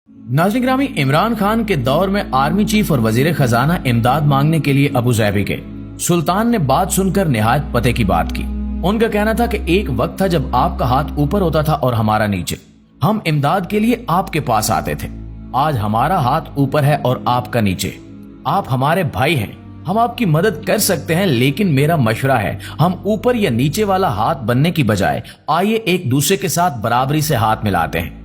नाज़रीन ग्रामी, इमरान खान के दौर में आर्मी चीफ और वजीर खजाना इमदाद मांगने के लिए अबू ज़ैबी गए। सुल्तान ने बात सुनकर निहायत पते की बात की। उनका कहना था कि एक वक्त था जब आपका हाथ ऊपर होता था और हमारा नीचे। हम इमदाद के लिए आपके पास आते थे। आज हमारा हाथ ऊपर है और आपका नीचे। आप हमारे भाई हैं, हम आपकी मदद कर सकते हैं, लेकिन मेरा मशवरा है हम ऊपर या नीचे वाला हाथ बनने की बजाय आइए एक दूसरे के साथ बराबरी से हाथ मिलाते हैं।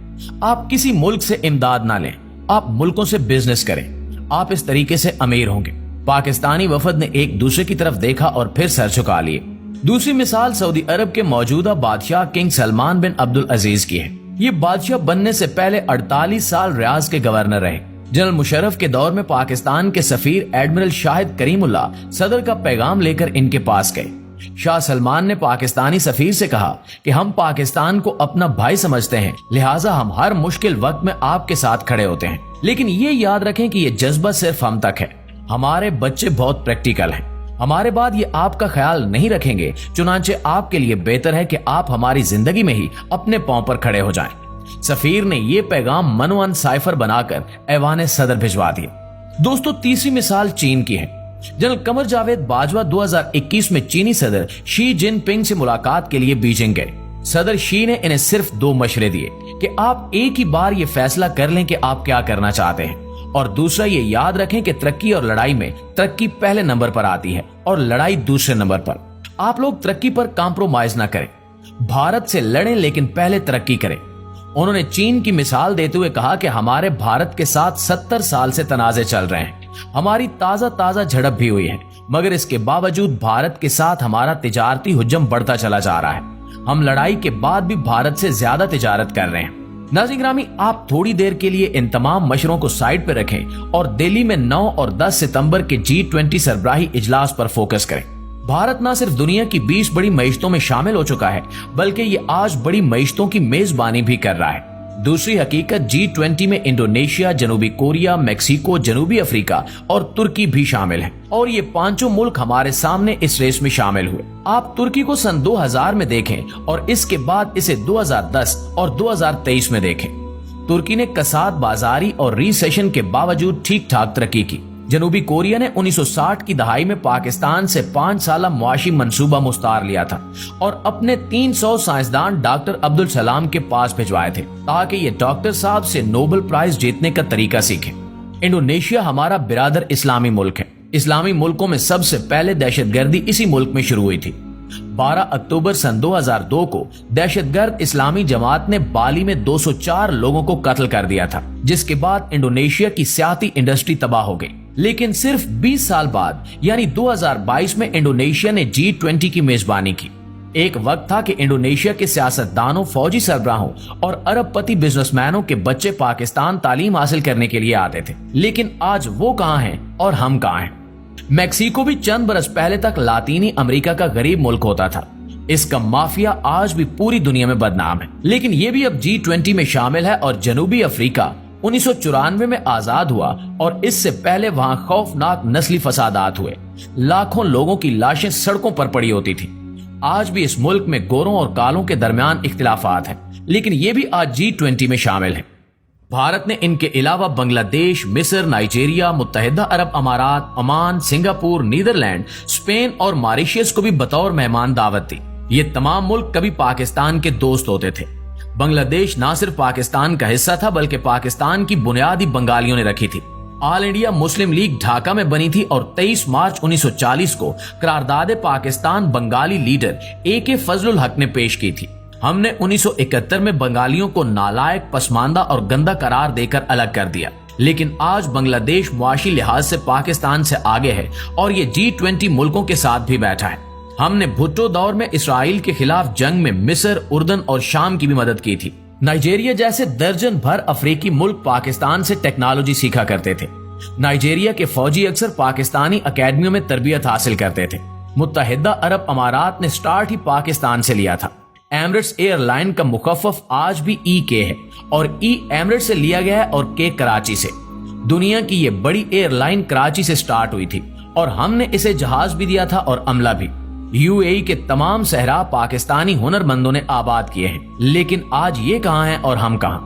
आप किसी मुल्क से इमदाद ना लें, आप मुल्कों से बिजनेस करें। आप इस तरीके से अमीर होंगे। पाकिस्तानी वफद ने एक दूसरे की तरफ देखा और फिर सर झुका लिए। दूसरी मिसाल सऊदी अरब के मौजूदा बादशाह किंग सलमान बिन अब्दुल अजीज की है। ये बादशाह बनने से पहले 48 साल रियाज के गवर्नर रहे। जनरल मुशर्रफ के दौर में पाकिस्तान के सफीर एडमिरल शाहिद करीमुल्लाह सदर का पैगाम लेकर इनके पास गए। शाह सलमान ने पाकिस्तानी सफीर से कहा कि हम पाकिस्तान को अपना भाई समझते हैं, लिहाजा हम हर मुश्किल वक्त में आपके साथ खड़े होते हैं, लेकिन ये याद रखें कि ये जज्बा सिर्फ हम तक है। हमारे बच्चे बहुत प्रैक्टिकल हैं, हमारे बाद ये आपका ख्याल नहीं रखेंगे, चुनांचे आपके लिए बेहतर है कि आप हमारी जिंदगी में ही अपने पांव पर खड़े हो जाएं। सफीर ने ये पैगाम मनोअन साइफर बनाकर ऐवान सदर भिजवा दिया। दोस्तों, तीसरी मिसाल चीन की है। जनरल कमर जावेद बाजवा 2021 में चीनी सदर शी जिनपिंग से मुलाकात के लिए बीजिंग गए। सदर शी ने इन्हें सिर्फ 2 मशवरे दिए कि आप एक ही बार ये फैसला कर लें कि आप क्या करना चाहते हैं, और दूसरा ये याद रखें कि तरक्की और लड़ाई में तरक्की पहले नंबर पर आती है और लड़ाई दूसरे नंबर पर। आप लोग तरक्की पर कॉम्प्रोमाइज ना करें, भारत से लड़ें लेकिन पहले तरक्की करें। उन्होंने चीन की मिसाल देते हुए कहा कि हमारे भारत के साथ 70 साल से तनाजे चल रहे हैं, हमारी ताजा झड़प भी हुई है, मगर इसके बावजूद भारत के साथ हमारा तिजारती हुज्जम बढ़ता चला जा रहा है। हम लड़ाई के बाद भी भारत से ज्यादा तिजारत कर रहे हैं। नाज़रीन ग्रामी, आप थोड़ी देर के लिए इन तमाम मशवरों को साइड पर रखें और दिल्ली में 9 और 10 सितंबर के G20 सरबराही इजलास पर फोकस करें। भारत न सिर्फ दुनिया की 20 बड़ी मईशतों में शामिल हो चुका है, बल्कि ये आज बड़ी मईशतों की मेजबानी भी कर रहा है। दूसरी हकीकत, G20 में इंडोनेशिया, जनूबी कोरिया, मेक्सिको, जनूबी अफ्रीका और तुर्की भी शामिल हैं, और ये 5 मुल्क हमारे सामने इस रेस में शामिल हुए। आप तुर्की को सन 2000 में देखें और इसके बाद इसे 2010 और 2023 में देखें। तुर्की ने कसाद बाजारी और रिसेशन के बावजूद ठीक ठाक तरक्की की। जनूबी कोरिया ने 1960 की दहाई में पाकिस्तान से 5 साला मुआशी मंसूबा मुस्तार लिया था और अपने 300 साइंसदान डॉक्टर अब्दुल सलाम के पास भिजवाए थे ताकि ये डॉक्टर साहब से नोबेल प्राइज जीतने का तरीका सीखें। इंडोनेशिया हमारा बिरादर इस्लामी मुल्क है। इस्लामी मुल्कों में सबसे पहले दहशतगर्दी इसी मुल्क में शुरू हुई थी। 12 अक्टूबर सन 2002 को दहशतगर्द इस्लामी जमात ने बाली में 204 लोगों को कत्ल कर दिया था, जिसके बाद इंडोनेशिया की सियासी इंडस्ट्री तबाह हो गई। लेकिन सिर्फ 20 साल बाद यानी 2022 में इंडोनेशिया ने G20 की मेजबानी की। एक वक्त था कि इंडोनेशिया के सियासतदानों, फौजी सरबराहों और अरबपति बिजनेसमैनों के बच्चे पाकिस्तान तालीम हासिल करने के लिए आते थे, लेकिन आज वो कहां हैं और हम कहां हैं। मेक्सिको भी चंद बरस पहले तक लातीनी अमेरिका का गरीब मुल्क होता था। इसका माफिया आज भी पूरी दुनिया में बदनाम है, लेकिन ये भी अब G20 में शामिल है। और जनूबी अफ्रीका 1994 में आजाद हुआ और इससे पहले वहां खौफनाक नस्ली फसादात हुए। लाखों लोगों की लाशें सड़कों पर पड़ी होती थी। आज भी इस मुल्क में गोरों और कालों के दरमियान इख्तिलाफात हैं, लेकिन ये भी आज G20 में शामिल है। भारत ने इनके अलावा बांग्लादेश, मिस्र, नाइजीरिया, मुत्तहिदा अरब अमारात, ओमान, सिंगापुर, नीदरलैंड, स्पेन और मॉरिशस को भी बतौर मेहमान दावत दी। ये तमाम मुल्क कभी पाकिस्तान के दोस्त होते थे। बांग्लादेश ना सिर्फ पाकिस्तान का हिस्सा था, बल्कि पाकिस्तान की बुनियादी बंगालियों ने रखी थी। All India Muslim league Dhaka में बनी थी और 23 मार्च 1940 को करारदाद पाकिस्तान बंगाली लीडर AK फजलुल हक ने पेश की थी। हमने 1971 में बंगालियों को नालायक, पसमानदा और गंदा करार देकर अलग कर दिया, लेकिन आज बांग्लादेश मुआशी लिहाज से पाकिस्तान से आगे है और ये G20 मुल्कों के साथ भी बैठा है। हमने भुट्टो दौर में इसराइल के खिलाफ जंग में मिस्र, उर्दन और शाम की भी मदद की थी। नाइजीरिया जैसे दर्जन भर अफ्रीकी मुल्क पाकिस्तान से टेक्नोलॉजी सीखा करते थे। नाइजीरिया के फौजी अक्सर पाकिस्तानी अकेडमियों में तरबियत हासिल करते थे। मुत्तहिदा अरब अमारात ने स्टार्ट ही पाकिस्तान से लिया था। एमिरेट्स एयरलाइन का मुखफ़्फ़ आज भी EK है और E एमिरेट्स से लिया गया है और K कराची से। दुनिया की ये बड़ी एयरलाइन कराची से स्टार्ट हुई थी और हमने इसे जहाज भी दिया था और अमला भी। UAE के तमाम सहरा पाकिस्तानी हुनरमंदों ने आबाद किए हैं, लेकिन आज ये कहां हैं और हम कहां।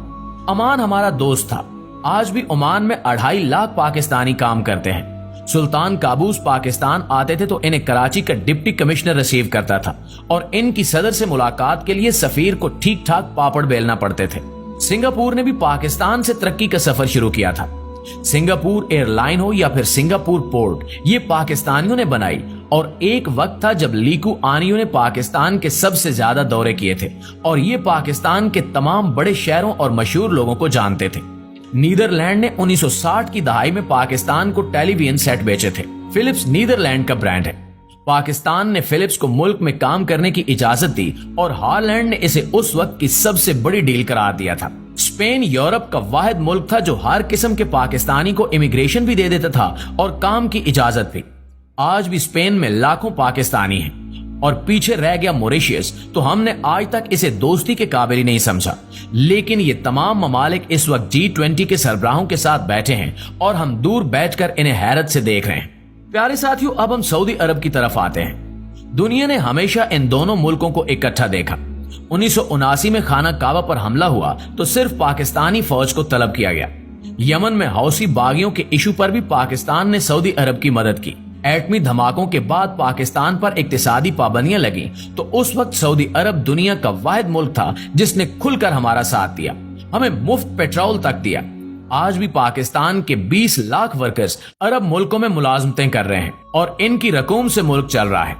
अमान हमारा दोस्त था, आज भी ओमान में 2.5 लाख पाकिस्तानी काम करते हैं। सुल्तान काबूस पाकिस्तान आते थे तो इन्हें कराची का डिप्टी कमिश्नर रिसीव करता था और इनकी सदर से मुलाकात के लिए सफीर को ठीक ठाक पापड़ बेलना पड़ते थे। सिंगापुर ने भी पाकिस्तान से तरक्की का सफर शुरू किया था। सिंगापुर एयरलाइन हो या फिर सिंगापुर पोर्ट, ये पाकिस्तानियों ने बनाई और एक वक्त था जब लीकू आनियों ने पाकिस्तान के सबसे ज्यादा दौरे किए थे और ये पाकिस्तान के तमाम बड़े शहरों और मशहूर लोगों को जानते थे। नीदरलैंड ने 1960 की दहाई में पाकिस्तान को टेलीविजन सेट बेचे थे। फिलिप्स नीदरलैंड का ब्रांड है। पाकिस्तान ने फिलिप्स को मुल्क में काम करने की इजाजत दी और हॉलैंड ने इसे उस वक्त की सबसे बड़ी डील करार दिया था। स्पेन यूरोप का वाहिद मुल्क था जो हर किस्म के पाकिस्तानी को इमिग्रेशन भी दे देता था और काम की इजाजत भी। आज भी स्पेन में लाखों पाकिस्तानी हैं और पीछे रह गया मॉरिशस, तो हमने आज तक इसे दोस्ती के काबिल ही नहीं समझा। लेकिन ये तमाम ममालिक इस वक्त G20 के सरबराहों के साथ बैठे हैं और हम दूर बैठकर इन्हें हैरत से देख रहे हैं। प्यारे साथियों, अब हम सऊदी अरब की तरफ आते हैं। दुनिया ने हमेशा इन दोनों मुल्कों को इकट्ठा देखा। 1979 में खाना काबा पर हमला हुआ तो सिर्फ पाकिस्तानी फौज को तलब किया गया। यमन में हौसी बागियों के इशू पर भी पाकिस्तान ने सऊदी अरब की मदद की। एटमी धमाकों के बाद पाकिस्तान पर इक्तिसादी पाबंदियां लगी तो उस वक्त सऊदी अरब दुनिया का वाहिद मुल्क था जिसने खुलकर हमारा साथ दिया, हमें मुफ्त पेट्रोल तक दिया। आज भी पाकिस्तान के 20 लाख वर्कर्स अरब मुल्कों में मुलाजमतें कर रहे हैं और इनकी रकूम से मुल्क चल रहा है।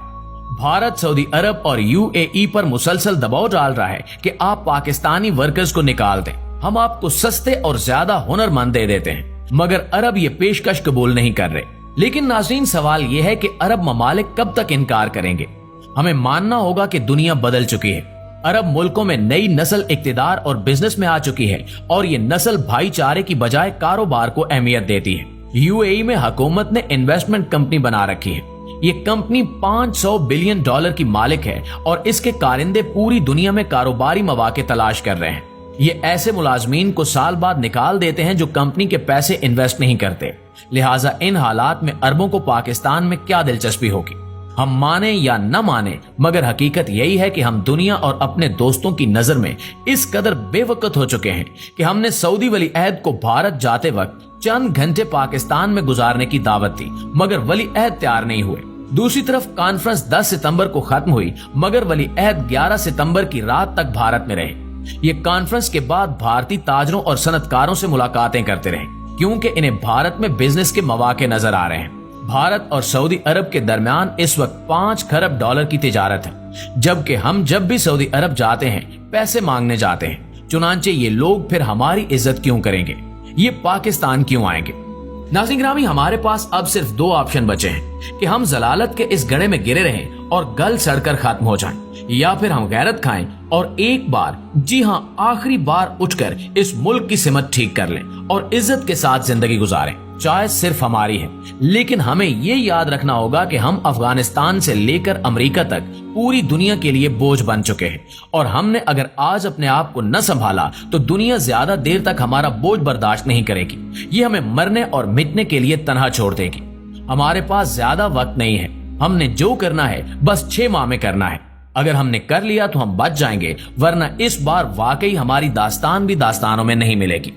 भारत सऊदी अरब और UAE पर मुसलसल दबाव डाल रहा है कि आप पाकिस्तानी वर्कर्स को निकाल दें, हम आपको सस्ते और ज्यादा हुनरमंद दे देते हैं, मगर अरब ये पेशकश कबूल नहीं कर रहे। लेकिन नाज़रीन, सवाल यह है कि अरब ममालिक कब तक इनकार करेंगे? हमें मानना होगा कि दुनिया बदल चुकी है। अरब मुल्कों में नई नस्ल इक्तिदार और बिजनेस में आ चुकी है और ये नस्ल भाईचारे की बजाय कारोबार को अहमियत देती है। UAE में हुकूमत ने इन्वेस्टमेंट कंपनी बना रखी है। ये कंपनी $500 बिलियन की मालिक है और इसके कारिंदे पूरी दुनिया में कारोबारी मौके तलाश कर रहे हैं। ये ऐसे मुलाजमीन को साल बाद निकाल देते हैं जो कंपनी के पैसे इन्वेस्ट नहीं करते। लिहाजा इन हालात में अरबों को पाकिस्तान में क्या दिलचस्पी होगी? हम माने या न माने, मगर हकीकत यही है कि हम दुनिया और अपने दोस्तों की नजर में इस कदर बेवकूफ हो चुके हैं कि हमने सऊदी वली अहद को भारत जाते वक्त चंद घंटे पाकिस्तान में गुजारने की दावत दी, मगर वली अहद तैयार नहीं हुए। दूसरी तरफ कॉन्फ्रेंस 10 सितंबर को खत्म हुई, मगर वली अहद 11 सितंबर की रात तक भारत में रहे। ये कॉन्फ्रेंस के बाद भारतीय ताजरों और सनतकारों से मुलाकातें करते रहे क्योंकि इन्हें भारत में बिजनेस के मौके नजर आ रहे हैं। भारत और सऊदी अरब के दरमियान इस वक्त $5 खरब की तिजारत है, जबकि हम जब भी सऊदी अरब जाते हैं पैसे मांगने जाते हैं। चुनांचे ये लोग फिर हमारी इज्जत क्यों करेंगे? ये पाकिस्तान क्यों आएंगे? नाज़रीन गिरामी, हमारे पास अब सिर्फ 2 ऑप्शन बचे हैं कि हम जलालत के इस गड्ढे में गिरे रहें और गल सड़कर खत्म हो जाएं, या फिर हम गैरत खाएं और एक बार, जी हाँ आखिरी बार उठकर इस मुल्क की सिमत ठीक कर लें और इज्जत के साथ जिंदगी गुजारें। चॉइस सिर्फ हमारी है, लेकिन हमें ये याद रखना होगा कि हम अफगानिस्तान से लेकर अमेरिका तक पूरी दुनिया के लिए बोझ बन चुके हैं और हमने अगर आज अपने आप को न संभाला तो दुनिया ज्यादा देर तक हमारा बोझ बर्दाश्त नहीं करेगी। ये हमें मरने और मिटने के लिए तनहा छोड़ देगी। हमारे पास ज्यादा वक्त नहीं है, हमने जो करना है बस 6 माह में करना है। अगर हमने कर लिया तो हम बच जाएंगे, वरना इस बार वाकई हमारी दास्तान भी दास्तानों में नहीं मिलेगी।